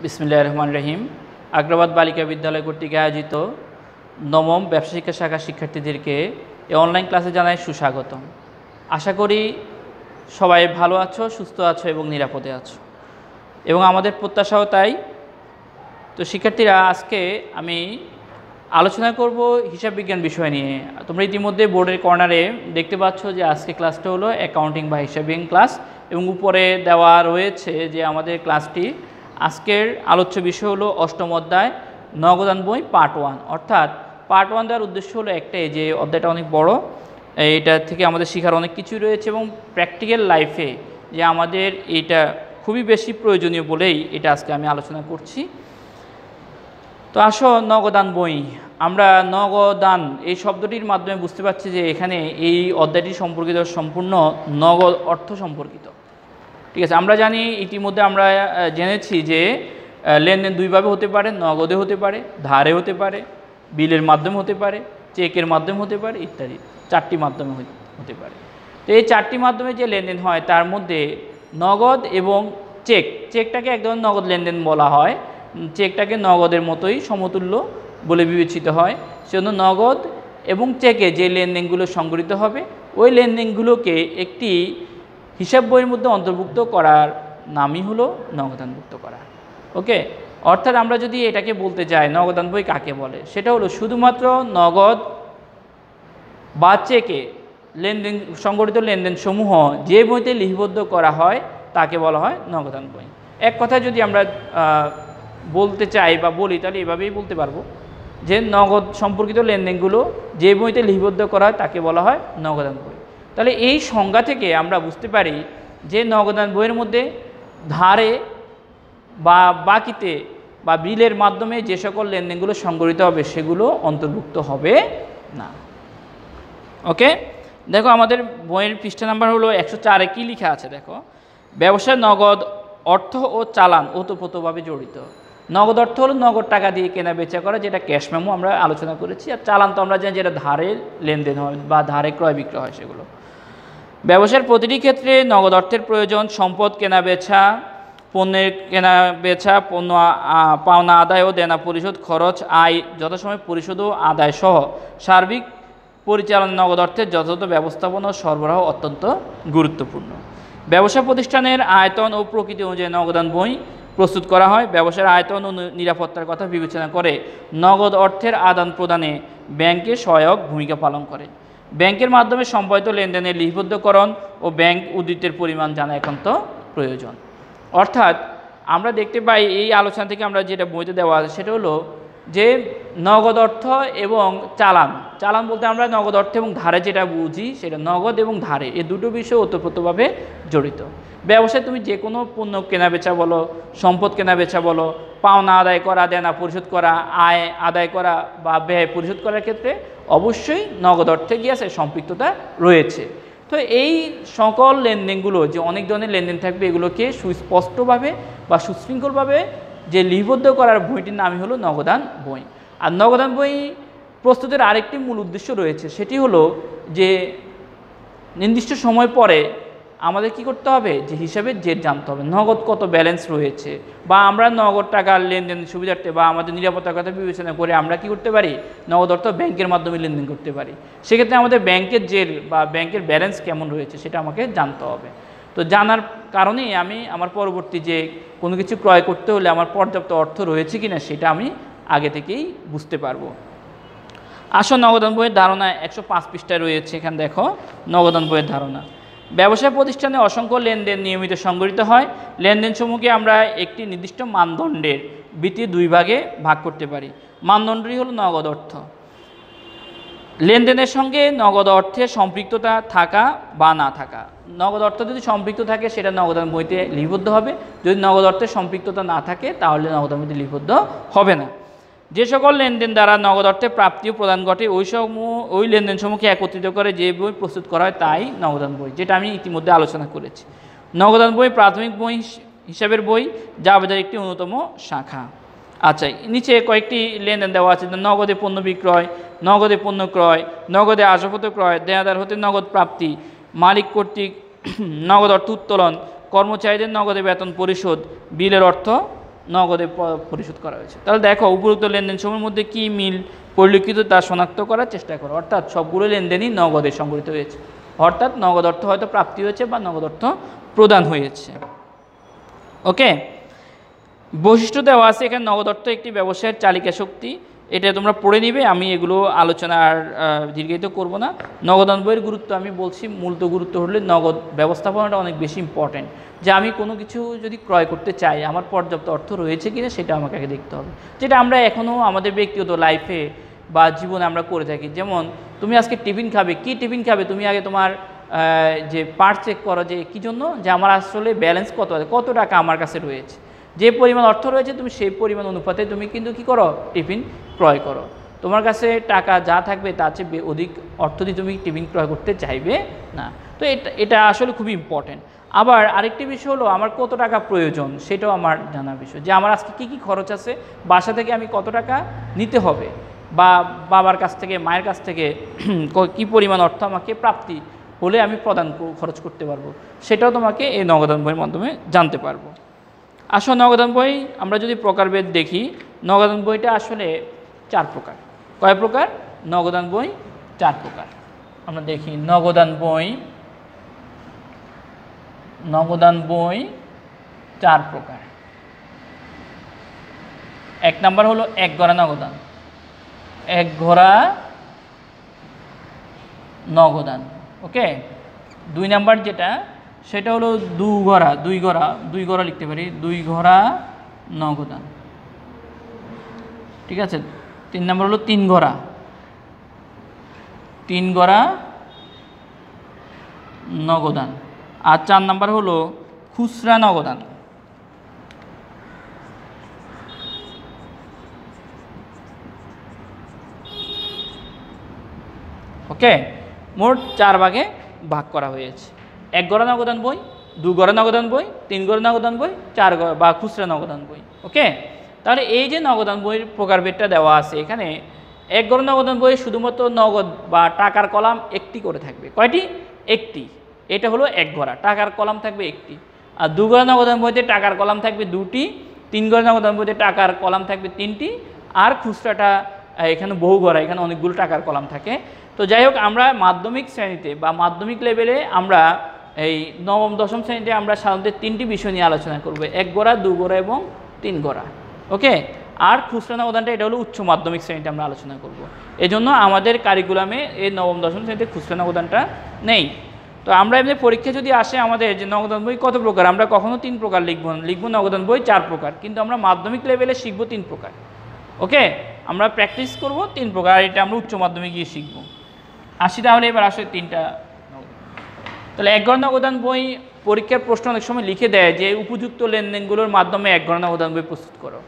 বিসমিল্লাহির রহমানির রহিম। আগ্রাবাদ বালিকা বিদ্যালয় কর্তৃক আয়োজিত নবম ব্যবসা শিক্ষা শাখার শিক্ষার্থীদেরকে এই অনলাইন ক্লাসে জানাই সুস্বাগতম। আশা করি সবাই ভালো আছো, সুস্থ আছো এবং নিরাপদে আছো, এবং আমাদের প্রত্যাশাও তাই। তো শিক্ষার্থীরা, আজকে আমি আলোচনা করব হিসাব বিজ্ঞান বিষয় নিয়ে। তোমরা ইতিমধ্যে বোর্ডের কর্নারে দেখতে পাচ্ছ যে আজকে ক্লাসটা হলো অ্যাকাউন্টিং বা হিসাব বিজ্ঞান ক্লাস, এবং উপরে দেওয়া রয়েছে যে আমাদের ক্লাসটি আজকের আলোচ্য বিষয় হলো অষ্টম অধ্যায় নগদান বই পার্ট 1। অর্থাৎ পার্ট 1 দেওয়ার উদ্দেশ্য হলো একটাই, যে অধ্যায়টা অনেক বড়, এটা থেকে আমাদের শেখার অনেক কিছুই রয়েছে, এবং প্র্যাকটিক্যাল লাইফে যে আমাদের এটা খুবই বেশি প্রয়োজনীয় বলেই এটা আজকে আমি আলোচনা করছি। তো আসো, নগদান বই। আমরা নগদান এই শব্দটির মাধ্যমে বুঝতে পারছি যে এখানে এই অধ্যায়টি সম্পর্কিত সম্পূর্ণ নগদ অর্থ সম্পর্কিত। ঠিক আছে, আমরা জানি, ইতিমধ্যে আমরা জেনেছি যে লেনদেন দুইভাবে হতে পারে, নগদে হতে পারে, ধারে হতে পারে, বিলের মাধ্যমে হতে পারে, চেকের মাধ্যমে হতে পারে, ইত্যাদি 4টি মাধ্যমে হতে পারে। তো এই 4টি মাধ্যমে যে লেনদেন হয় তার মধ্যে নগদ এবং চেকটাকে এক ধরনের নগদ লেনদেন বলা হয়। চেকটাকে নগদের মতোই সমতুল্য বলে বিবেচিত হয়। সেজন্য নগদ এবং চেকে যে লেনদেনগুলো সংগঠিত হবে, ওই লেনদেনগুলোকে একটি হিসাব বইয়ের মধ্যে অন্তর্ভুক্ত করার নামই হলো নগদানভুক্ত করা। ওকে, অর্থাৎ আমরা যদি এটাকে বলতে চাই নগদান বই কাকে বলে, সেটা হলো শুধুমাত্র নগদ বা চেকে লেনদেন সংগঠিত লেনদেন সমূহ যে বইতে লিপিবদ্ধ করা হয় তাকে বলা হয় নগদান বই। এক কথায় যদি আমরা বলতে চাই বা বলি, তাহলে এভাবেই বলতে পারবো যে নগদ সম্পর্কিত লেনদেনগুলো যে বইতে লিপিবদ্ধ করা হয় তাকে বলা হয় নগদান বই। তাহলে এই সংজ্ঞা থেকে আমরা বুঝতে পারি যে নগদান বইয়ের মধ্যে ধারে বা বাকিতে বা বিলের মাধ্যমে যে সকল লেনদেনগুলো সংগঠিত হবে সেগুলো অন্তর্ভুক্ত হবে না। ওকে, দেখো আমাদের বইয়ের পৃষ্ঠা নাম্বার হলো 104-এ কী লেখা আছে দেখো। ব্যবসায় নগদ অর্থ ও চালান ওতপ্রোতভাবে জড়িত। নগদ অর্থ হলো নগদ টাকা দিয়ে কেনা বেচা করা, যেটা ক্যাশ মেমো আমরা আলোচনা করেছি। আর চালান তো আমরা জানি যেটা ধারে লেনদেন হয় বা ধারে ক্রয় বিক্রয় হয় সেগুলো। ব্যবসার প্রতিটি ক্ষেত্রে নগদ অর্থের প্রয়োজন। সম্পদ কেনা বেচা, পণ্যের কেনা বেচা, পণ্য পাওনা আদায় ও দেনা পরিশোধ, খরচ আয় যথাসময় পরিশোধ ও আদায় সহ সার্বিক পরিচালনা নগদ অর্থের যথাযথ ব্যবস্থাপনা ও সরবরাহ অত্যন্ত গুরুত্বপূর্ণ। ব্যবসা প্রতিষ্ঠানের আয়তন ও প্রকৃতি অনুযায়ী নগদান বই প্রস্তুত করা হয়। ব্যবসার আয়তন ও নিরাপত্তার কথা বিবেচনা করে নগদ অর্থের আদান প্রদানে ব্যাংকের সহায়ক ভূমিকা পালন করে। ব্যাংকের মাধ্যমে সম্পাদিত লেনদেনের লিপিবদ্ধকরণ ও ব্যাংক উদ্ধৃতের পরিমাণ জানা একান্ত প্রয়োজন। অর্থাৎ আমরা দেখতে পাই এই আলোচনা থেকে আমরা যেটা বইতে দেওয়া আছে সেটা হলো যে নগদ অর্থ এবং চালান বলতে আমরা নগদ অর্থ এবং ধারে যেটা বুঝি, সেটা নগদ এবং ধারে এই দুটো বিষয় ওতপ্রোতভাবে জড়িত। ব্যবসায় তুমি যে কোনো পণ্য কেনা বেচা বলো, সম্পদ কেনা বেচা বলো, পাওনা আদায় করা, দেনা পরিশোধ করা, আয় আদায় করা বা ব্যয় পরিশোধ করার ক্ষেত্রে অবশ্যই নগদ অর্থে গিয়ে আছে সম্পৃক্ততা রয়েছে। তো এই সকল লেনদেনগুলো যে অনেক ধরনের লেনদেন থাকবে, এগুলোকে সুস্পষ্টভাবে বা সুশৃঙ্খলভাবে যে লিপিবদ্ধ করার বইটির নামই হলো নগদান বই। আর নগদান বই প্রস্তুতের আরেকটি মূল উদ্দেশ্য রয়েছে, সেটি হলো যে নির্দিষ্ট সময় পরে আমাদের কি করতে হবে, যে হিসাবের জের জানতে হবে, নগদ কত ব্যালেন্স রয়েছে, বা আমরা নগদ টাকার লেনদেন সুবিধার্থে বা আমাদের নিরাপত্তার কথা বিবেচনা করে আমরা কি করতে পারি, নগদ অর্থ ব্যাংকের মাধ্যমে লেনদেন করতে পারি। সেক্ষেত্রে আমাদের ব্যাংকের জের বা ব্যাংকের ব্যালেন্স কেমন রয়েছে সেটা আমাকে জানতে হবে। তো জানার কারণেই আমি আমার পরবর্তী যে কোনো কিছু ক্রয় করতে হলে আমার পর্যাপ্ত অর্থ রয়েছে কিনা সেটা আমি আগে থেকেই বুঝতে পারবো। আসো, নগদান বইয়ের ধারণা 105 পৃষ্ঠায় রয়েছে। এখানে দেখো নগদান বইয়ের ধারণা। ব্যবসায় প্রতিষ্ঠানে অসংখ্য লেনদেন নিয়মিত সংগঠিত হয়। লেনদেন সমূহকে আমরা একটি নির্দিষ্ট মানদণ্ডের ভিত্তিতে 2 ভাগে ভাগ করতে পারি। মানদণ্ডটি হলো নগদ অর্থ। লেনদেনের সঙ্গে নগদ অর্থের সম্পৃক্ততা থাকা বা না থাকা। নগদ অর্থ যদি সম্পৃক্ত থাকে সেটা নগদান বইতে লিপিবদ্ধ হবে, যদি নগদ অর্থের সম্পৃক্ততা না থাকে তাহলে নগদান বইতে লিপিবদ্ধ হবে না। যে সকল লেনদেন দ্বারা নগদ অর্থের প্রাপ্তি ও প্রদান ঘটে ওই লেনদেন সমূহকে একত্রিত করে যে বই প্রস্তুত করা হয় তাই নগদান বই, যেটা আমি ইতিমধ্যে আলোচনা করেছি। নগদান বই প্রাথমিক বই হিসাবের বই, যা বাজারের একটি অন্যতম শাখা। আচ্ছা, নিচে কয়েকটি লেনদেন দেওয়া আছে। নগদে পণ্য বিক্রয়, নগদে পণ্য ক্রয়, নগদে আসবাবপত্র ক্রয়, দেনাদার হতে নগদ প্রাপ্তি, মালিক কর্তৃক নগদ অর্থ উত্তোলন, কর্মচারীদের নগদে বেতন পরিশোধ, বিলের অর্থ নগদে পরিশোধ করা হয়েছে। তাহলে দেখো উপরোক্ত লেনদেন সমূহের মধ্যে কী মিল পরিলক্ষিত তা শনাক্ত করার চেষ্টা করো। অর্থাৎ সবগুলো লেনদেনই নগদে সংগঠিত হয়েছে, অর্থাৎ নগদ অর্থ হয়তো প্রাপ্তি হয়েছে বা নগদ অর্থ প্রদান হয়েছে। ওকে, বৈশিষ্ট্য দেওয়া আছে এখানে। নগদ অর্থ একটি ব্যবসায়ের চালিকা শক্তি, এটা তোমরা পড়ে নিবে, আমি এগুলো আলোচনা আর দীর্ঘায়িত করব না। নগদান বইয়ের গুরুত্ব আমি বলছি, মূলত গুরুত্ব হলে নগদ ব্যবস্থাপনাটা অনেক বেশি ইম্পর্টেন্ট। যে আমি কোনো কিছু যদি ক্রয় করতে চাই, আমার পর্যাপ্ত অর্থ রয়েছে কিনা সেটা আমাকে আগে দেখতে হবে, যেটা আমরা এখনও আমাদের ব্যক্তিগত লাইফে বা জীবনে আমরা করে থাকি। যেমন তুমি আজকে টিফিন খাবে, কি টিফিন খাবে, তুমি আগে তোমার যে পার্ট চেক করো, যে কী জন্য, যে আমার আসলে ব্যালেন্স কত আছে, কত টাকা আমার কাছে রয়েছে, যে পরিমাণ অর্থ রয়েছে তুমি সেই পরিমাণ অনুপাতে তুমি কিন্তু কী করো, টিফিন ক্রয় করো। তোমার কাছে টাকা যা থাকবে তার চেয়ে অধিক অর্থ দিয়ে তুমি টিফিন ক্রয় করতে চাইবে না। তো এটা আসলে খুবই ইম্পর্টেন্ট। আবার আরেকটি বিষয় হলো আমার কত টাকা প্রয়োজন, সেটাও আমার জানার বিষয়, যে আমার আজকে কী কী খরচ আছে, বাসা থেকে আমি কত টাকা নিতে হবে, বা বাবার কাছ থেকে, মায়ের কাছ থেকে কী পরিমাণ অর্থ আমাকে প্রাপ্তি হলে আমি খরচ করতে পারবো, সেটাও তোমাকে এই নগদান বইয়ের মাধ্যমে জানতে পারবো। আসলে নগদান বই আমরা যদি প্রকারভেদ দেখি, নগদান বইটা আসলে 4 প্রকার। কয় প্রকার? নগদান বই 4 প্রকার। আমরা দেখি নগদান বই 4 প্রকার। 1 নাম্বার হলো এক ঘরা নগদান, এক ঘরা নগদান। ওকে, 2 নাম্বার যেটা, সেটা হলো দুই ঘরা লিখতে পারি, 2 ঘরা নগদান। ঠিক আছে। 3 নাম্বার হলো 3 ঘরা নগদান। আর 4 নাম্বার হলো খুচরা নগদান। ওকে, মোট 4 ভাগে ভাগ করা হয়েছে। 1 ঘরা নগদান বই, 2 ঘরা নগদান বই, 3 ঘরা নগদান বই, 4 ঘরা বা খুচরা নগদান বই। ওকে, তাহলে এই যে নগদান বইয়ের প্রকারভেদটা দেওয়া আছে এখানে, 1 ঘরা নগদান বই শুধুমাত্র নগদ বা টাকার কলাম একটি করে থাকবে। কয়টি? একটি। এটা হলো 1 ঘরা, টাকার কলাম থাকবে একটি। আর 2 ঘরা নগদান বইতে টাকার কলাম থাকবে 2টি, 3 ঘরা নগদান বইতে টাকার কলাম থাকবে 3টি, আর খুচরাটা এখানে বহু ঘরা, এখানে অনেকগুলো টাকার কলাম থাকে। তো যাই হোক, আমরা মাধ্যমিক শ্রেণীতে বা মাধ্যমিক লেভেলে আমরা এই নবম দশম শ্রেণীতে আমরা সাধারণত 3টি বিষয় নিয়ে আলোচনা করব, 1 ঘরা, 2 ঘরা এবং 3 ঘরা। ওকে, আর খুচরা নগদানটা এটা হলো উচ্চ মাধ্যমিক শ্রেণীতে আমরা আলোচনা করব। এজন্য আমাদের কারিকুলামে এই নবম দশম শ্রেণীতে খুচরা নগদানটা নেই। তো আমরা এমনি পরীক্ষা যদি আসে আমাদের যে নগদান বই কত প্রকার, আমরা কখনো 3 প্রকার লিখবো নগদান বই 4 প্রকার, কিন্তু আমরা মাধ্যমিক লেভেলে শিখবো 3 প্রকার। ওকে, আমরা প্র্যাকটিস করব 3 প্রকার, আর এটা আমরা উচ্চ মাধ্যমিক গিয়ে শিখবো। আসি তাহলে এবার আসলে 3টা। তাহলে 1 ঘরা নগদান বই পরীক্ষার প্রশ্ন অনেক সময় লিখে দেয় যে উপযুক্ত লেনদেনগুলোর মাধ্যমে 1 ঘরা নগদান বই প্রস্তুত করো,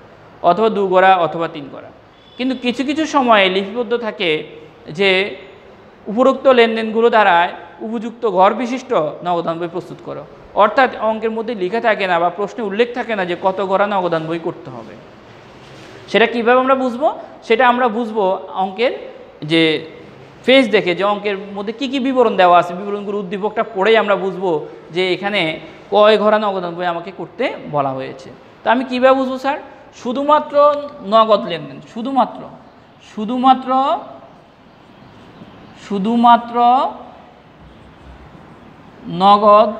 অথবা 2 ঘরা অথবা 3 ঘরা। কিন্তু কিছু কিছু সময়ে লিপিবদ্ধ থাকে যে উপরোক্ত লেনদেনগুলো দ্বারা উপযুক্ত ঘর বিশিষ্ট নগদান বই প্রস্তুত করো, অর্থাৎ অঙ্কের মধ্যে লেখা থাকে না বা প্রশ্নে উল্লেখ থাকে না যে কত ঘরা নগদান বই করতে হবে। সেটা কীভাবে আমরা বুঝবো? সেটা আমরা বুঝবো অঙ্কের যে ফেজ দেখে, যে অঙ্কের মধ্যে কী কী বিবরণ দেওয়া আছে, বিবরণগুলো উদ্দীপকটা পড়েই আমরা বুঝবো যে এখানে কয় ঘরা নগদান বই আমাকে করতে বলা হয়েছে। তো আমি কীভাবে বুঝবো স্যার? শুধুমাত্র নগদ লেনদেন, শুধুমাত্র নগদ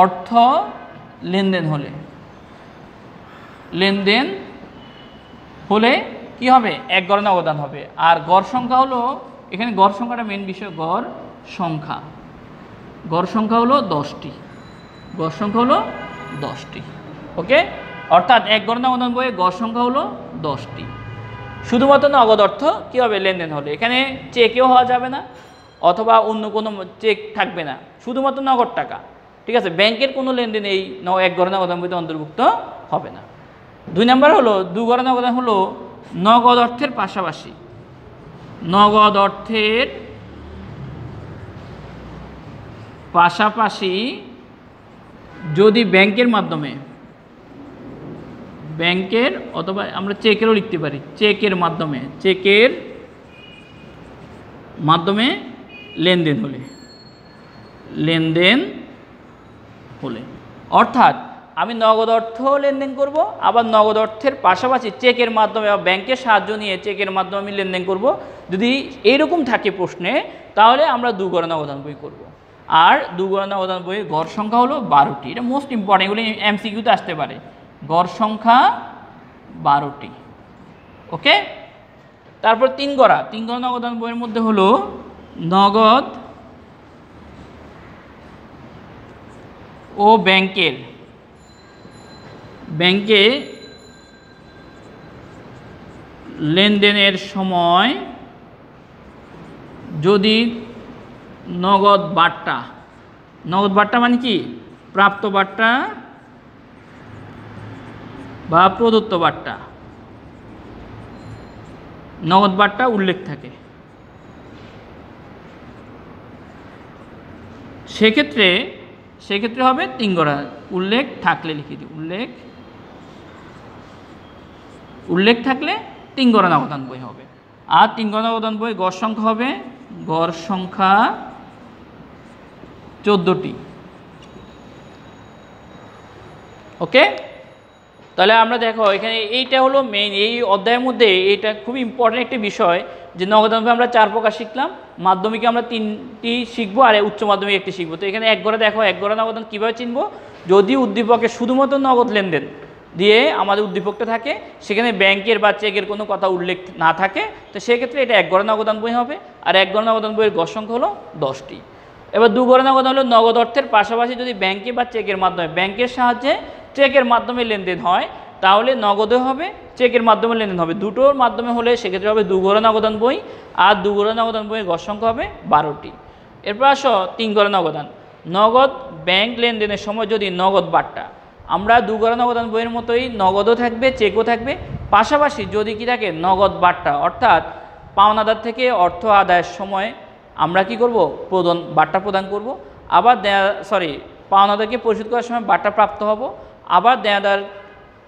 অর্থ লেনদেন হলে কি হবে? 1 ঘরা নগদান হবে। আর গড় সংখ্যা হলো, এখানে গড় সংখ্যাটা মেন বিষয়, গড় সংখ্যা হলো 10টি, ওকে, অর্থাৎ 1 ঘরা নগদান বইয়ে গড় সংখ্যা হলো 10টি। শুধুমাত্র নগদ অর্থ কী হবে? লেনদেন হলে, এখানে চেকেও হওয়া যাবে না অথবা অন্য কোনো চেক থাকবে না, শুধুমাত্র নগদ টাকা। ঠিক আছে, ব্যাংকের কোনো লেনদেন এই 1 ঘরা নগদান বইতে অন্তর্ভুক্ত হবে না। 2 নাম্বার হলো 2 ঘরা নগদান হলো নগদ অর্থের পাশাপাশি যদি ব্যাংকের অথবা আমরা চেকেরও লিখতে পারি, চেকের মাধ্যমে লেনদেন হলে, অর্থাৎ আমি নগদ অর্থ লেনদেন করব, আবার নগদ অর্থের পাশাপাশি চেকের মাধ্যমে বা ব্যাংকের সাহায্য নিয়ে চেকের মাধ্যমে আমি লেনদেন করব। যদি এইরকম থাকে প্রশ্নে, তাহলে আমরা দুগড়া নগদান বই করব। আর দুগড়া নগদান বইয়ের গড় সংখ্যা হলো 12টি। এটা মোস্ট ইম্পর্টেন্ট, এগুলি এমসিকিউতে আসতে পারে। গড় সংখ্যা 12টি। ওকে, তারপর তিন গড়া নগদান বইয়ের মধ্যে হলো নগদ ও ব্যাংকে লেনদেনের সময় যদি নগদ বার্তা মানে কি, প্রাপ্ত বার্তা বা প্রদত্ত বার্তা, নগদ বার্তা উল্লেখ থাকে, সেক্ষেত্রে হবে তিন গড়া। উল্লেখ থাকলে লিখে দিই, উল্লেখ থাকলে তিন গড়া নগদান বই হবে। আর তিন গড়া নগদান বই গড় সংখ্যা হবে 14টি। ওকে, তাহলে আমরা দেখো এখানে এইটা হলো মেইন, এই অধ্যায়ের মধ্যে এইটা খুব ইম্পর্টেন্ট একটি বিষয় যে নগদান বই আমরা 4 প্রকার শিখলাম, মাধ্যমিকে আমরা 3টি শিখবো আর উচ্চ মাধ্যমিক একটি শিখবো। তো এখানে এক গড়া দেখো, এক গড়া নগদান কীভাবে চিনবো, যদি উদ্দীপকে শুধুমাত্র নগদ লেনদেন দিয়ে আমাদের উদ্দীপকটা থাকে, সেখানে ব্যাংকের বা চেকের কোনো কথা উল্লেখ না থাকে, তো সেক্ষেত্রে এটা এক গড়া নগদান বই হবে। আর এক গড়া নগদান বইয়ের গড় সংখ্যা হলো 10টি। এবার দু গড়া নগদান হলো নগদ অর্থের পাশাপাশি যদি ব্যাংকে বা চেকের মাধ্যমে, ব্যাংকের সাহায্যে চেকের মাধ্যমে লেনদেন হয়, তাহলে নগদে হবে, চেকের মাধ্যমে লেনদেন হবে। দুটোর মাধ্যমে হলে সেক্ষেত্রে হবে দু গড়া নগদান বই। আর দু গড়া নগদান বইয়ের গড় সংখ্যা হবে 12টি। এরপর আসো তিন গড়া নগদান। নগদ ব্যাংক লেনদেনের সময় যদি নগদ বার্তা, আমরা দু গড়া নগদান বইয়ের মতোই নগদও থাকবে, চেকও থাকবে, পাশাপাশি যদি কি থাকে নগদ বার্তা, অর্থাৎ পাওনাদার থেকে অর্থ আদায়ের সময় আমরা কি করব, বার্তা প্রদান করব। আবার পাওনাদারকে পরিশোধ করার সময় বার্তা প্রাপ্ত হব, আবার দেয়াদার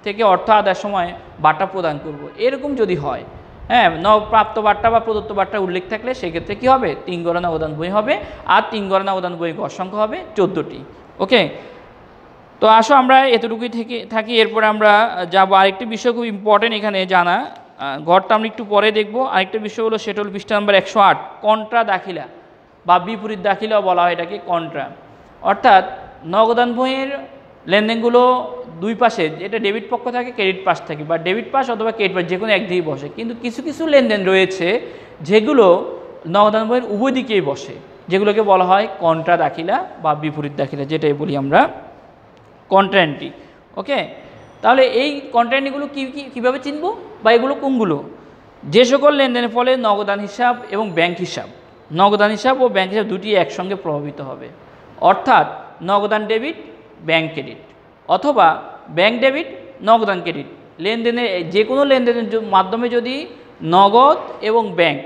থেকে অর্থ আদায়ের সময় বার্তা প্রদান করব। এরকম যদি হয়, হ্যাঁ, প্রাপ্ত বার্তা বা প্রদত্ত বার্তা উল্লেখ থাকলে সেক্ষেত্রে কী হবে, তিন গড়া নগদান বই হবে। আর তিন গড়া নগদান বইয়ের গড় সংখ্যা হবে 14টি। ওকে, তো আসো আমরা এতটুকুই থাকি। এরপর আমরা যাবো আরেকটি বিষয় খুব ইম্পর্টেন্ট এখানে জানা, গড়টা আমরা একটু পরে দেখবো। আরেকটা বিষয় হলো সেটা হলো পৃষ্ঠা নাম্বার 108, কন্ট্রা দাখিলা বা বিপরীত দাখিলাও বলা হয় এটাকে, কন্ট্রা। অর্থাৎ নগদান বইয়ের লেনদেনগুলো দুই পাশে, এটা ডেবিট পক্ষ থাকে, ক্রেডিট পাশ থাকে, বা ডেবিট পাশ অথবা ক্রেডিট পাশ যে কোনো একদিকেই বসে। কিন্তু কিছু কিছু লেনদেন রয়েছে যেগুলো নগদান বইয়ের উভয় দিকেই বসে, যেগুলোকে বলা হয় কন্ট্রা দাখিলা বা বিপরীত দাখিলা, যেটাই বলি আমরা কন্ট্রা এন্ট্রি। ওকে, তাহলে এই কন্ট্রা এন্ট্রিগুলো কীভাবে চিনব, বা এগুলো কোনগুলো, যে সকল লেনদেনের ফলে নগদান হিসাব এবং ব্যাংক হিসাব, নগদান হিসাব ও ব্যাংক হিসাব দুটি একসঙ্গে প্রভাবিত হবে। অর্থাৎ নগদান ডেবিট, ব্যাংক ক্রেডিট, অথবা ব্যাংক ডেবিট, নগদান ক্রেডিট। লেনদেনের যে কোনো লেনদেনের মাধ্যমে যদি নগদ এবং ব্যাংক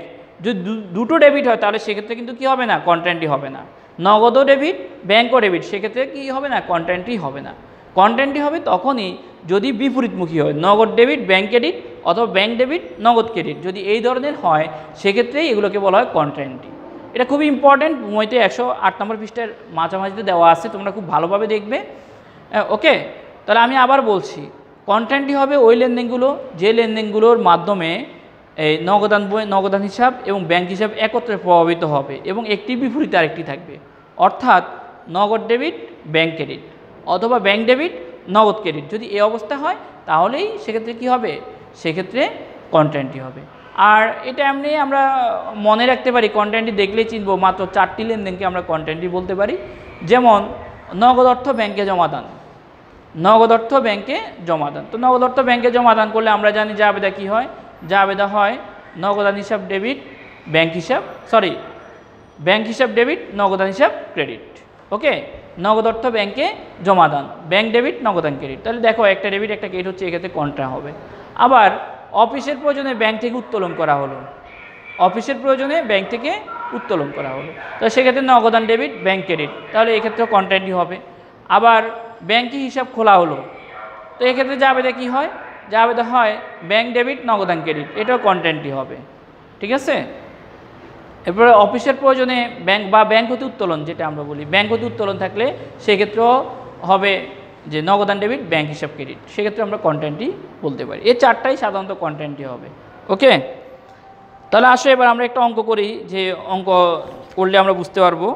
যদি দুটো ডেবিট হয়, তাহলে সেক্ষেত্রে কিন্তু কী হবে না, কন্ট্রা এন্ট্রি হবে না। নগদও ডেবিট, ব্যাংকও ডেবিট, সেক্ষেত্রে কী হবে না, কন্ট্রা এন্ট্রি হবে না। কন্ট্রা এন্ট্রি হবে তখনই যদি বিপরীতমুখী হয়, নগদ ডেবিট ব্যাংক ক্রেডিট অথবা ব্যাংক ডেবিট নগদ ক্রেডিট, যদি এই ধরনের হয় সেক্ষেত্রেই এগুলোকে বলা হয় কন্ট্রা এন্ট্রি। এটা খুবই ইম্পর্টেন্ট, বইতে 108 নম্বর পৃষ্ঠার মাঝামাঝিতে দেওয়া আছে, তোমরা খুব ভালোভাবে দেখবে। ওকে, তাহলে আমি আবার বলছি, কন্ট্রা এন্ট্রি হবে ওই লেনদেনগুলো যে লেনদেনগুলোর মাধ্যমে এই নগদান হিসাব এবং ব্যাংক হিসাব একত্রে প্রভাবিত হবে এবং একটি বিপরীতে আরেকটি থাকবে। অর্থাৎ নগদ ডেবিট ব্যাংক ক্রেডিট অথবা ব্যাংক ডেবিট নগদ ক্রেডিট, যদি এই অবস্থা হয় তাহলেই সেক্ষেত্রে কী হবে, সেক্ষেত্রে কন্ট্রা এন্ট্রি হবে। আর এটা এমনি আমরা মনে রাখতে পারি, কন্ট্রা এন্ট্রি দেখলেই চিনবো, মাত্র 4টি লেনদেনকে আমরা কন্ট্রা এন্ট্রি বলতে পারি। যেমন নগদ অর্থ ব্যাংকে জমাদান, নগদ অর্থ ব্যাংকে জমাদান। তো নগদ অর্থ ব্যাংকে জমাদান করলে আমরা জানি জাবেদা কী হয়, জাবেদা হয় নগদান হিসাব ডেবিট, ব্যাংক হিসাব ডেবিট, নগদান হিসাব ক্রেডিট। ওকে, নগদ অর্থ ব্যাংকে জমাদান, ব্যাংক ডেবিট, নগদান ক্রেডিট। তাহলে দেখো একটা ডেবিট একটা ক্রেডিট হচ্ছে, এক্ষেত্রে কন্ট্রা হবে। আবার অফিসের প্রয়োজনে ব্যাংক থেকে উত্তোলন করা হলো, অফিসের প্রয়োজনে ব্যাংক থেকে উত্তোলন করা হলো, তো সেক্ষেত্রে নগদান ডেবিট ব্যাংক ক্রেডিট, তাহলে এক্ষেত্রেও কন্ট্রা এন্ট্রি হবে। আবার ব্যাংকে হিসাব খোলা হলো, তো এক্ষেত্রে জাবেদা কী হয়, জাবেদা হয় ব্যাংক ডেবিট নগদান ক্রেডিট, এটাও কন্ট্রা এন্ট্রি হবে। ঠিক আছে, এরপরে অফিসের প্রয়োজনে ব্যাংক হতে উত্তোলন, যেটা আমরা বলি ব্যাংক হতে উত্তোলন থাকলে সেক্ষেত্রেও হবে যে নগদান ডেবিট, ব্যাংক হিসাব ক্রেডিট, সেক্ষেত্রে আমরা কন্টেন্টই বলতে পারি। এই চারটাই সাধারণত কন্টেন্টই হবে। ওকে, তাহলে আসো এবার আমরা একটা অঙ্ক করি, যে অঙ্ক করলে আমরা বুঝতে পারবো।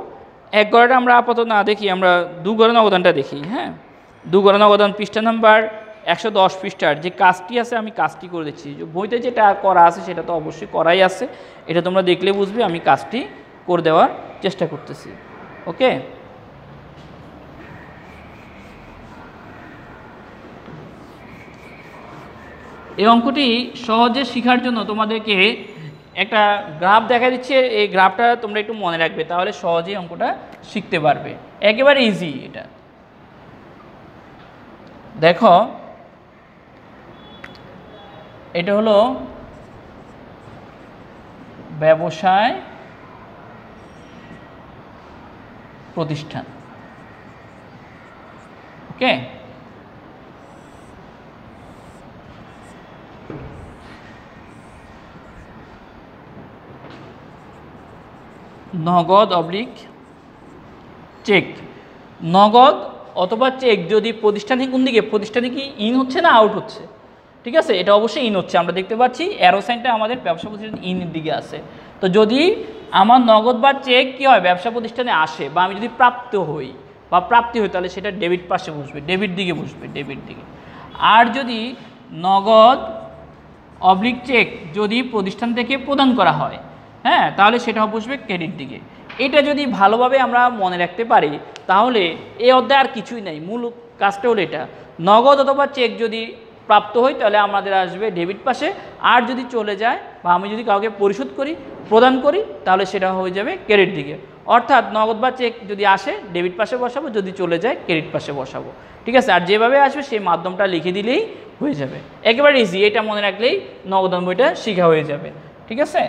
এক ঘরেটা আমরা আপাতত না দেখি, আমরা দু ঘরে নগদানটা দেখি। হ্যাঁ, দু ঘরে নগদান পৃষ্ঠা নাম্বার 110 পৃষ্ঠার যে কাজটি আছে আমি কাজটি করে দিচ্ছি। বইতে যেটা করা আছে সেটা তো অবশ্যই করাই আছে, এটা তোমরা দেখলে বুঝবে আমি কাজটি করে দেওয়ার চেষ্টা করতেছি। ওকে, এই অঙ্কটি সহজে শেখার জন্য তোমাদেরকে একটা গ্রাফ দেখা দিচ্ছে, এই গ্রাফটা তোমরা একটু মনে রাখবে, তাহলে সহজেই অঙ্কটা শিখতে পারবে। একেবারে ইজি এটা। দেখো এটা হলো ব্যবসায় প্রতিষ্ঠান। ওকে, নগদ অবলিক চেক, নগদ অথবা চেক যদি প্রতিষ্ঠানে, কোন দিকে প্রতিষ্ঠানে কি ইন হচ্ছে না আউট হচ্ছে, ঠিক আছে, এটা অবশ্যই ইন হচ্ছে, আমরা দেখতে পাচ্ছি অ্যারো সাইনটা আমাদের ব্যবসা প্রতিষ্ঠান ইনের দিকে আছে। তো যদি আমার নগদ বা চেক কী হয় ব্যবসা প্রতিষ্ঠানে আসে, বা আমি যদি প্রাপ্ত হই বা প্রাপ্তি হই, তাহলে সেটা ডেবিট পাশে বসবে, ডেবিট দিকে বসবে, ডেবিট দিকে। আর যদি নগদ অবলিক চেক যদি প্রতিষ্ঠান থেকে প্রদান করা হয়, হ্যাঁ, তাহলে সেটা বসবে ক্রেডিট দিকে। এটা যদি ভালোভাবে আমরা মনে রাখতে পারি, তাহলে এই অধ্যায় আর কিছুই নাই, মূল কাজটা হলো এটা। নগদ অথবা চেক যদি প্রাপ্ত হয় তাহলে আমাদের আসবে ডেবিট পাশে, আর যদি চলে যায় বা আমি যদি কাউকে পরিশোধ করি, প্রদান করি, তাহলে সেটা হয়ে যাবে ক্রেডিট দিকে। অর্থাৎ নগদ বা চেক যদি আসে ডেবিট পাশে বসাবো, যদি চলে যায় ক্রেডিট পাশে বসাবো, ঠিক আছে। আর যেভাবে আসবে সেই মাধ্যমটা লিখে দিলেই হয়ে যাবে, একেবারে ইজি। এটা মনে রাখলেই নগদান বইটা শেখা হয়ে যাবে, ঠিক আছে।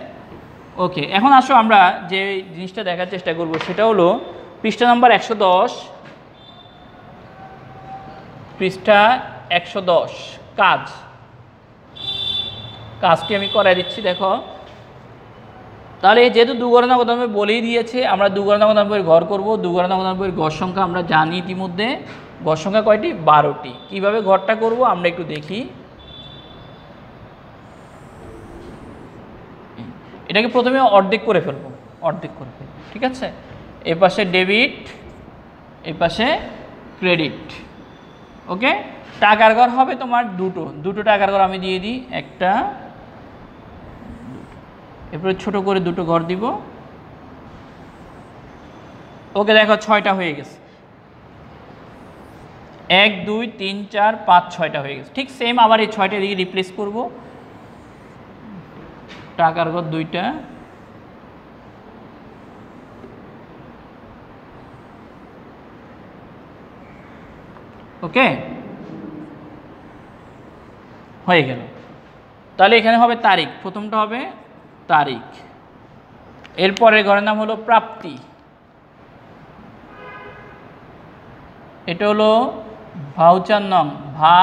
ওকে, এখন আসো আমরা যে জিনিসটা দেখার চেষ্টা করব সেটা হলো পৃষ্ঠা নাম্বার 110, পৃষ্ঠা 110 কাজটি আমি করাই দিচ্ছি। দেখো, তাহলে যেহেতু দুঘরে নগদান বই বলেই দিয়েছে, আমরা দুঘরে নগদান বইয়ের ঘর করব। দুঘরে নগদান বইয়ের ঘর সংখ্যা আমরা জানি ইতিমধ্যে, ঘর সংখ্যা কয়টি? 12টি। কীভাবে ঘরটা করব আমরা একটু দেখি। এটাকে প্রথমে অর্ধেক করে ফেলবো, অর্ধেক করে ফেলবো, ঠিক আছে। এ পাশে ডেবিট, এ পাশে ক্রেডিট। ওকে, টাকার ঘর হবে তোমার দুটো টাকার ঘর আমি দিয়ে দিই, একটা, এরপরে ছোট করে দুটো ঘর দিব। ওকে, দেখো 6টা হয়ে গেছে, 1 2 3 4 5 6টা হয়ে গেছে। ঠিক সেম আবার এই 6টা দিকে রিপ্লেস করব। টাকার ঘর 2টা, ওকে, হয়ে গেল। তাহলে এখানে হবে তারিখ, প্রথমটা হবে তারিখ। এরপরের ঘরের নাম হলো প্রাপ্তি, এটা হলো ভাউচার নং, ভা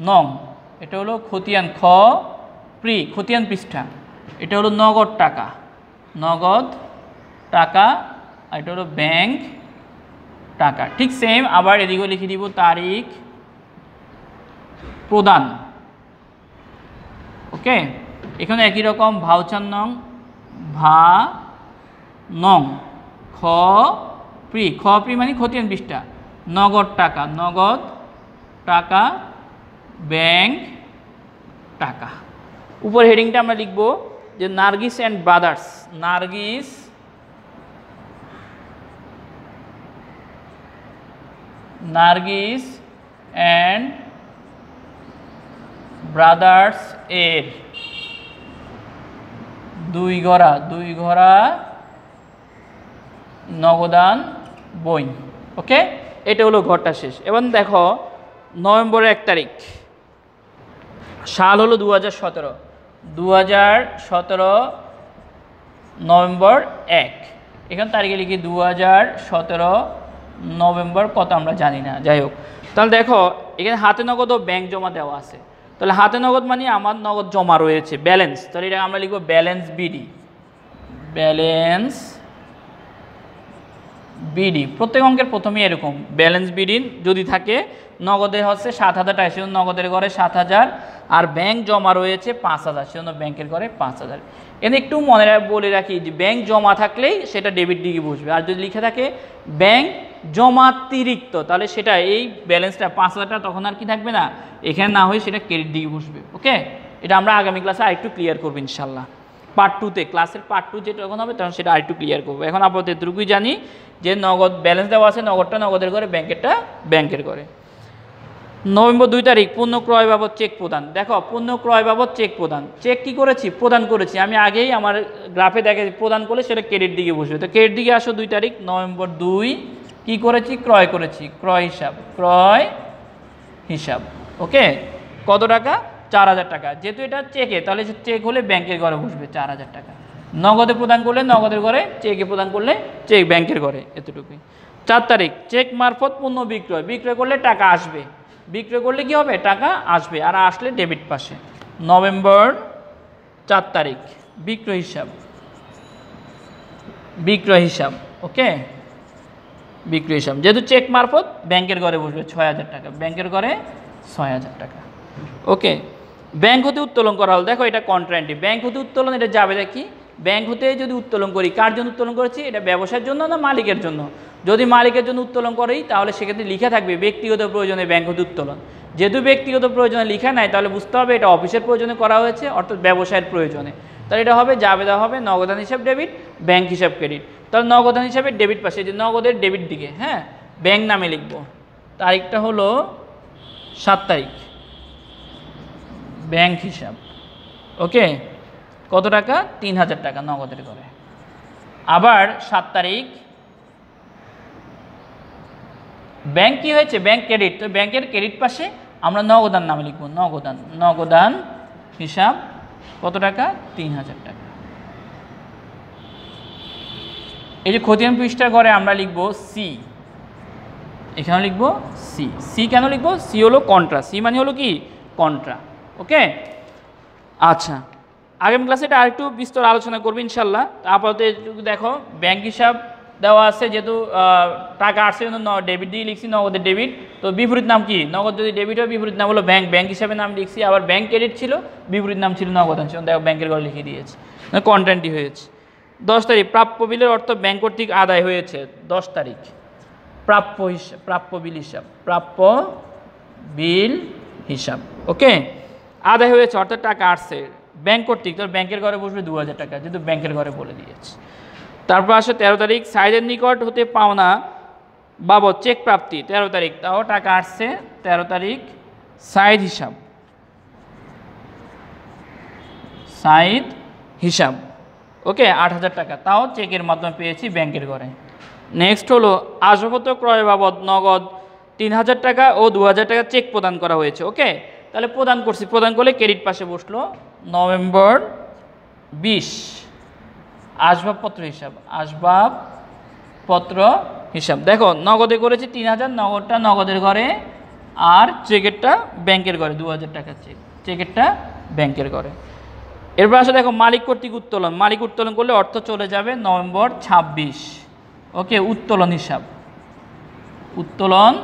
নং। এটা হলো খতিয়ান, খ প্রি, খতিয়ান পৃষ্ঠা। এটা হলো নগদ টাকা, নগদ টাকা। আর এটা হলো ব্যাংক টাকা। ঠিক সেম আবার এদিকেও লিখে দিব তারিখ প্রদান। ওকে, এখানে একই রকম ভাউচার নং, ভা নং, খ প্রি, খ প্রি মানে খতিয়ান পৃষ্ঠা, নগদ টাকা, নগদ টাকা, ব্যাংক টাকা। উপর হেডিংটা আমরা লিখব যে Nargis and brothers, Nargis and brothers এর দুই ঘরা নগদান বই। ওকে, এটা হলো ঘরটা শেষ। এবং দেখো নভেম্বরের 1 তারিখ, সাল হলো 2017 নভেম্বর 1। এখানে তারিখে লিখি 2017 নভেম্বর কত আমরা জানি না, যাই হোক। তাহলে দেখো এখানে হাতে নগদ ও ব্যাংক জমা দেওয়া আছে। তাহলে হাতে নগদ মানে আমার নগদ জমা রয়েছে, ব্যালেন্স। তাহলে এটা আমরা লিখব ব্যালেন্স বিডি, ব্যালেন্স বিডি প্রত্যেক অঙ্কের প্রথমেই এরকম ব্যালেন্স বিডি যদি থাকে নগদে হচ্ছে 7,000 টাকা, সেজন্য নগদের ঘরে 7,000, আর ব্যাংক জমা রয়েছে 5,000, সেজন্য ব্যাংকের ঘরে 5,000। এখানে একটু মনে বলে রাখি যে ব্যাংক জমা থাকলেই সেটা ডেবিট দিকে বসবে, আর যদি লিখে থাকে ব্যাংক জমাতিরিক্ত তাহলে সেটা এই ব্যালেন্সটা 5,000 টাকা তখন আর কি থাকবে না, এখানে না হয়ে সেটা ক্রেডিট দিকে বসবে। ওকে, এটা আমরা আগামী ক্লাসে আরেকটু ক্লিয়ার করবো ইনশাল্লাহ। পার্ট 2তে ক্লাসের পার্ট 2 যেটা যখন হবে তখন সেটা আরেকটু ক্লিয়ার করবো। এখন আপাতত এতটুকুই জানি যে নগদ ব্যালেন্স দেওয়া আছে, নগদটা নগদের ঘরে, ব্যাংকেরটা ব্যাংকের ঘরে। নভেম্বর 2 তারিখ পণ্য ক্রয় বাবদ চেক প্রদান। দেখো পণ্য ক্রয় বাবদ চেক প্রদান, চেক কি করেছি, প্রদান করেছি। আমি আগেই আমার গ্রাফে দেখে প্রদান করলে সেটা ক্রেডিট দিকে বসবে, তো ক্রেডিট দিকে আসো 2 তারিখ নভেম্বর 2 কি করেছি, ক্রয় করেছি, ক্রয় হিসাব, ক্রয় হিসাব। ওকে, কত টাকা, 4,000 টাকা। যেহেতু এটা চেকে তাহলে চেক হলে ব্যাংকের ঘরে বসবে 4,000 টাকা। নগদে প্রদান করলে নগদের ঘরে, চেকে প্রদান করলে চেক ব্যাংকের ঘরে, এতটুকুই। 4 তারিখ চেক মারফত পণ্য বিক্রয়, বিক্রয় করলে টাকা আসবে, বিক্রয় করলে কি হবে, টাকা আসবে, আর আসলে ডেবিট পাশে। নভেম্বর 4 তারিখ বিক্রয় হিসাব, বিক্রয় হিসাব। ওকে, বিক্রয় হিসাব যেহেতু চেক মারফত ব্যাংকের ঘরে বসবে 6,000 টাকা, ব্যাংকের ঘরে 6,000 টাকা। ওকে, ব্যাংক হতে উত্তোলন করা হল। দেখো এটা কন্ট্রান্টি, ব্যাংক হতে উত্তোলন, এটা যাবে দেখি ব্যাংক হতে যদি উত্তোলন করি, কার জন্য উত্তোলন করেছি, এটা ব্যবসার জন্য না মালিকের জন্য। যদি মালিকের জন্য উত্তোলন করি তাহলে সেক্ষেত্রে লিখে থাকবে ব্যক্তিগত প্রয়োজনে ব্যাংক হতে উত্তোলন। যেহেতু ব্যক্তিগত প্রয়োজনে লিখা নাই তাহলে বুঝতে হবে এটা অফিসের প্রয়োজনে করা হয়েছে, অর্থাৎ ব্যবসায়ের প্রয়োজনে। তাহলে এটা হবে জাবেদা হবে নগদান হিসাব ডেবিট, ব্যাংক হিসাব ক্রেডিট। তাহলে নগদান হিসাবে ডেবিট পাশে, যে নগদের ডেবিট দিকে, হ্যাঁ, ব্যাংক নামে লিখব। তারিখটা হলো 7 তারিখ, ব্যাংক হিসাব। ওকে, কত টাকা, 3,000 টাকা নগদের করে। আবার 7 তারিখ ব্যাংক কি হয়েছে, ব্যাংক ক্রেডিট, তো ব্যাংকের ক্রেডিট পাশে আমরা নগদান নামে লিখব, নগদান, নগদান হিসাব কত টাকা, 3,000 টাকা। এই যে খতিয়ান পৃষ্ঠার ঘরে আমরা লিখব সি, এখানে লিখব সি। সি কেন লিখব, সি হলো কন্ট্রা, সি মানে হলো কি কন্ট্রা। ওকে, আচ্ছা আগামী ক্লাসে এটা আরেকটু বিস্তর আলোচনা করবো ইনশাল্লাহ। আপাতত দেখো ব্যাংক হিসাব দেওয়া আছে, যেহেতু টাকা আসছে জন্য ডেবিট দিয়ে লিখছি, নগদের ডেবিট। তো বিপরীত নাম কি, নগদ যদি ডেবিট হয় বিপরীত নাম হলো ব্যাংক, ব্যাংক হিসাবে নাম লিখছি। আবার ব্যাংক ক্রেডিট ছিল, বিপরীত নাম ছিল নগদান, দেখো ব্যাংকের ঘরে লিখে দিয়েছে, কন্টেন্টই হয়েছে। 10 তারিখ প্রাপ্য বিলের অর্থ ব্যাংক কর্তৃক আদায় হয়েছে। 10 তারিখ প্রাপ্য হিসাব, প্রাপ্য বিল হিসাব, প্রাপ্য বিল হিসাব। ওকে, আদায় হয়েছে অর্থাৎ টাকা আসছে ব্যাংক কর্তৃক, তোর ব্যাংকের ঘরে বসবে 2,000 টাকা, যেহেতু ব্যাংকের ঘরে বলে দিয়েছে। তারপর আসে 13 তারিখ সাইদের নিকট হতে পাওনা বাবদ চেক প্রাপ্তি। 13 তারিখ তাও টাকা আসছে, 13 তারিখ সাইদ হিসাব, সাইদ হিসাব। ওকে, 8,000 টাকা তাও চেকের মাধ্যমে পেয়েছি ব্যাংকের ঘরে। নেক্সট হলো আসবাবপত্র ক্রয় বাবদ নগদ 3,000 টাকা ও 2,000 টাকা চেক প্রদান করা হয়েছে। ওকে, তাহলে প্রদান করছি, প্রদান করলে ক্রেডিট পাশে বসলো। নভেম্বর 20 আসবাবপত্র হিসাব, আসবাবপত্র হিসাব। দেখো নগদে করেছি 3,000, নগদটা নগদের ঘরে, আর চেকেরটা ব্যাংকের ঘরে, 2,000 টাকার চেক, চেকেরটা ব্যাংকের ঘরে। এরপর আসলে দেখো মালিক কর্তৃক উত্তোলন, মালিক উত্তোলন করলে অর্থ চলে যাবে নভেম্বর 26। ওকে, উত্তোলন হিসাব, উত্তোলন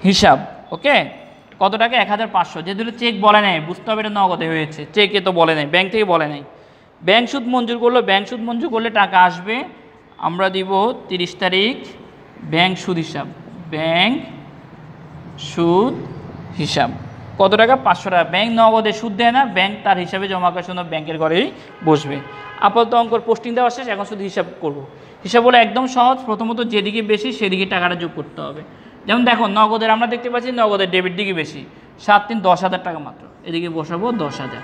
হিসাব। ওকে, কত টাকা, 1,500। যেহেতু চেক বলে নাই বুঝতে হবে এটা নগদে হয়েছে, চেকে তো বলে নাই, ব্যাংক থেকে বলে নাই। ব্যাংক সুদ মঞ্জুর করলো, ব্যাংক সুদ মঞ্জুর করলে টাকা আসবে, আমরা দিব 30 তারিখ ব্যাংক সুদ হিসাব, ব্যাংক সুদ হিসাব। কত টাকা, 500 টাকা। ব্যাংক নগদে সুদ দেয় না, ব্যাংক তার হিসাবে জমা করার জন্য ব্যাংকের ঘরেই বসবে। আপাতত অঙ্কর পোস্টিং দেওয়া শেষ, এখন শুধু হিসাব করব। হিসাব হলো একদম সহজ, প্রথমত যেদিকে বেশি সেদিকে টাকাটা যোগ করতে হবে। যেমন দেখো নগদের আমরা দেখতে পাচ্ছি নগদের ডেবিট দিকে বেশি, 7 3 10,000 টাকা মাত্র, এদিকে বসাবো 10,000।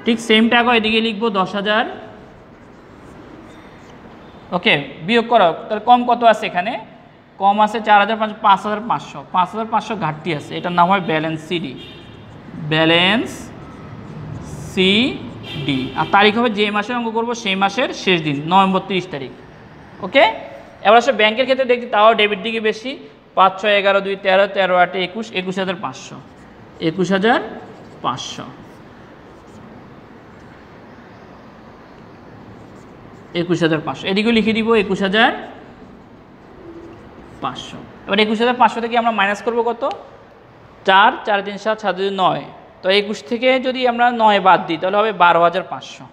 ঠিক সেম টাকা এদিকে লিখবো 10,000। ওকে, বিয়োগ করো, তাহলে কম কত আছে, এখানে কম আছে 4,500, 5,500, 5,500 ঘাটতি আছে, এটার নাম হয় ব্যালেন্স সিডি, ব্যালেন্স সিডি। আর তারিখ হবে যে মাসে অঙ্ক করবো সেই মাসের শেষ দিন, নভেম্বর 30 তারিখ। ওকে, এবার আসলে ব্যাংকের ক্ষেত্রে দেখছি তাও ডেবিট দিকে বেশি, 5 6 11 2 13, 13 8 21, 21,500, 21,500। 21,500 এদিকেও লিখে দিব 21,500। এবার 21,500 থেকে আমরা মাইনাস করব কত, 4 4 3 7 7 2 9, তো 21 থেকে যদি আমরা 9 বাদ দিই তাহলে হবে 12,500।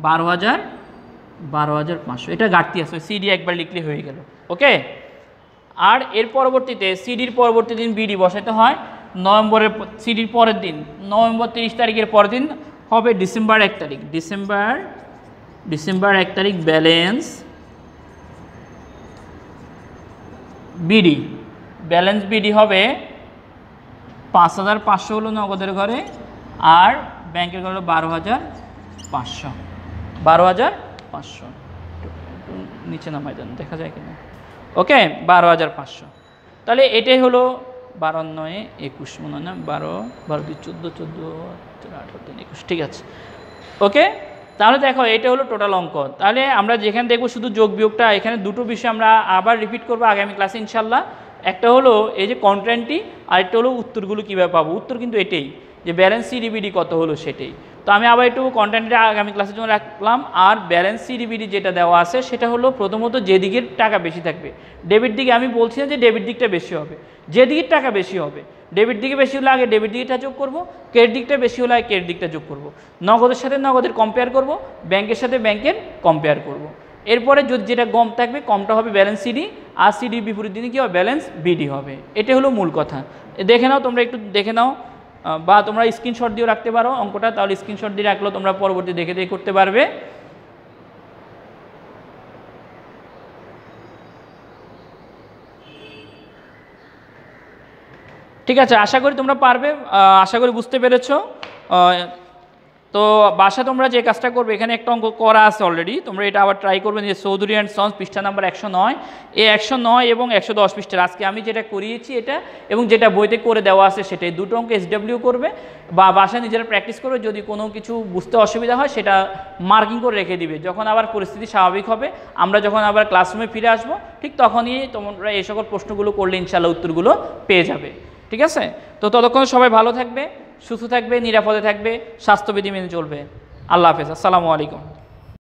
12,500 এটা ঘাটতি আছে, সিডি একবার লিখলে হয়ে গেল। ওকে, আর এর পরবর্তীতে সিডির পরবর্তী দিন বিডি বসাইতে হয় নভেম্বরের, সিডির পরের দিন নভেম্বর 30 তারিখের পরের দিন হবে ডিসেম্বর 1 তারিখ। ডিসেম্বর 1 তারিখ ব্যালেন্স বিডি হবে 5,500 হলো নগদের ঘরে, আর ব্যাংকের ঘরে হলো 12,500। 12,500 নিচে নামাই দেন, দেখা যায় কিনা। ওকে, 12,500। তাহলে এটাই হলো 12 9 21 মনে হয় না, 12 2 14 14 18 3 21, ঠিক আছে। ওকে, তাহলে দেখো এটা হলো টোটাল অঙ্ক। তাহলে আমরা যেখানে দেখবো শুধু যোগ বিয়োগটা, এখানে দুটো বিষয় আমরা আবার রিপিট করবো আগামী ক্লাসে ইনশাল্লাহ। একটা হলো এই যে কন্টেন্টটি, আর একটা হলো উত্তরগুলো কীভাবে পাবো। উত্তর কিন্তু এটাই যে ব্যালেন্স সিডিবিডি কত হলো সেটাই। তো আমি আবার একটু কন্টেন্টটা আগামী ক্লাসের জন্য রাখলাম। আর ব্যালেন্স সিডিবিডি যেটা দেওয়া আছে সেটা হলো প্রথমত যে দিকের টাকা বেশি থাকবে, ডেবিট দিকে আমি বলছি না যে ডেবিট দিকটা বেশি হবে, যে দিকের টাকা বেশি হবে, ডেবিট দিকে বেশি হলে আগে ডেবিট দিকটা যোগ করব, ক্রেডিট দিকটা বেশি হলে আগে ক্রেডিট দিকটা যোগ করব, নগদের সাথে নগদের কম্পেয়ার করব, ব্যাংকের সাথে ব্যাংকের কম্পেয়ার করব। এরপরে যদি যেটা কম থাকবে কমটা হবে ব্যালেন্স সিডি, আর সিডির বিপরীত দিনে কী হবে ব্যালেন্স বিডি হবে। এটা হলো মূল কথা। দেখে নাও, তোমরা একটু দেখে নাও, বা তোমরা স্ক্রিনশট দিয়েও রাখতে পারো অঙ্কটা, তাহলে স্ক্রিনশট দিয়ে রাখলেও তোমরা পরবর্তী দেখে করতে পারবে। ঠিক আছে, আশা করি তোমরা পারবে, আশা করি বুঝতে পেরেছো। তো বাসা তোমরা যে কাজটা করবে, এখানে একটা অঙ্ক করা আছে অলরেডি, তোমরা এটা আবার ট্রাই করবে। যে চৌধুরী অ্যান্ড সন্স পৃষ্ঠা নাম্বার 109, এই 109 এবং 110 পৃষ্ঠার আজকে আমি যেটা করিয়েছি এটা, এবং যেটা বইতে করে দেওয়া আছে সেটাই, দুটো অঙ্ক SW করবে বা বাসায় নিজেরা প্র্যাকটিস করবে। যদি কোনো কিছু বুঝতে অসুবিধা হয় সেটা মার্কিং করে রেখে দিবে। যখন আবার পরিস্থিতি স্বাভাবিক হবে, আমরা যখন আবার ক্লাসরুমে ফিরে আসবো, ঠিক তখনই তোমরা এই সকল প্রশ্নগুলো করলে ইনশাল্লাহ উত্তরগুলো পেয়ে যাবে। ঠিক আছে, তো ততক্ষণ সবাই ভালো থাকবে, সুস্থ থাকবে, নিরাপদে থাকবে, স্বাস্থ্যবিধি মেনে চলবে। আল্লাহ হাফেজ, আসসালামু আলাইকুম।